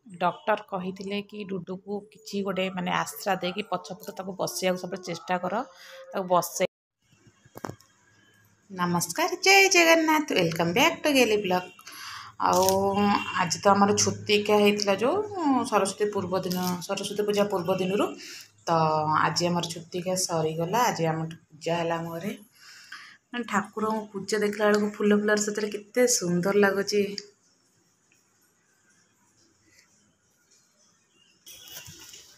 Doctor कही कि डुडू को किसी गोटे माने आश्रा दे कि पछपट ताको बसिया सब चेष्टा कर ताको बसे। नमस्कार जय जगन्नाथ वेलकम बैक टू गेली ब्लॉग। आज तो आमर छुतिका होता जो सरस्वती पूर्व दिन सरस्वती पूजा पूर्व दिन तो आज आम छुतिका सरीगला। आज आम पूजा है आम घरे ठाकुर पूजा देखला बेलू फुल फुलर से केते सुंदर लगुच।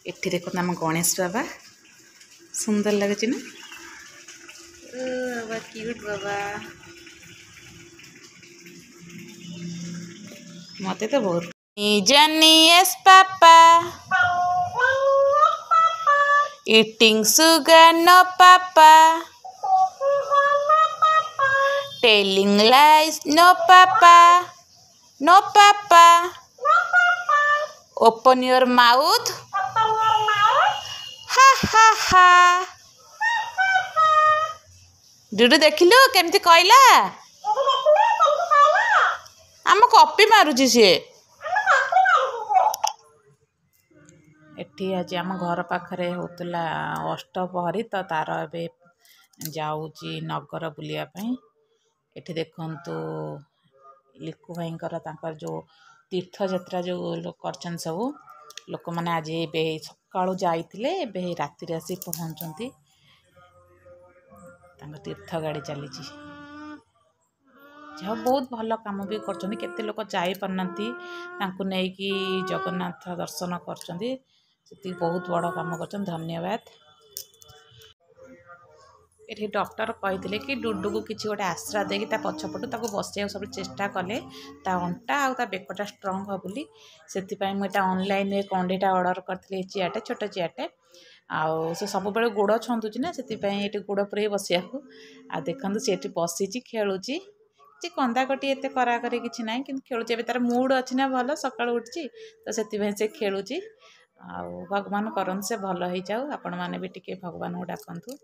एठी देखो आम गणेश बाबा सुंदर लगुच ना बाबा क्यूट बाबा मते तो बहुत Johnny yes papa eating sugar no papa telling lies no papa no papa open your mouth ha ha ha Dudu देखिलु केमती कहला आम कॉपी मारुची सी एठी आज आम घर पाखरे होतला अष्टपहरी तो तार ए जाऊँगी नगर बुलिया एठी देखंतु लिकु भाईंकर तांकर जो तीर्थ यात्रा जो करछन सब लोक माने आज ए सकाळु जाइतिले एबे राति रे आसी पहुंचंती तांकर तीर्थ गाड़ी चली जहाँ बहुत भल कम भी करछंती केते लोक जाई परनंती तांको नै कि जगन्नाथ दर्शन करछंती सेति बहुत बड़ काम करछन धन्यवाद। एठी डॉक्टर कही कि डुडू को किसी गोटे आश्रा देकी ता पछपटू ताको बसिया सब चेष्टा कले ता अंटा आ ता बेकटा स्ट्रंग हो बोली सेति पई मुटा ऑनलाइन में कंडीटा ऑर्डर करथले चियाटे छोट चियाटे आउ से सब बेले गोड़ छंदुची ना सेति पई एठी गोड़ पुरे बसिया को आ देखंतु से एठी बसिची खेलुची जे कंदा कटी एते करा करे किछि नाही किंतु खेलुची। एबे तार मूड अछि ना भलो सकाळ उठची तो सेति पई से खेलुची। आ भगवान करन से भलो हे जाऊ आपण माने भी टिके भगवान को डाकंतु।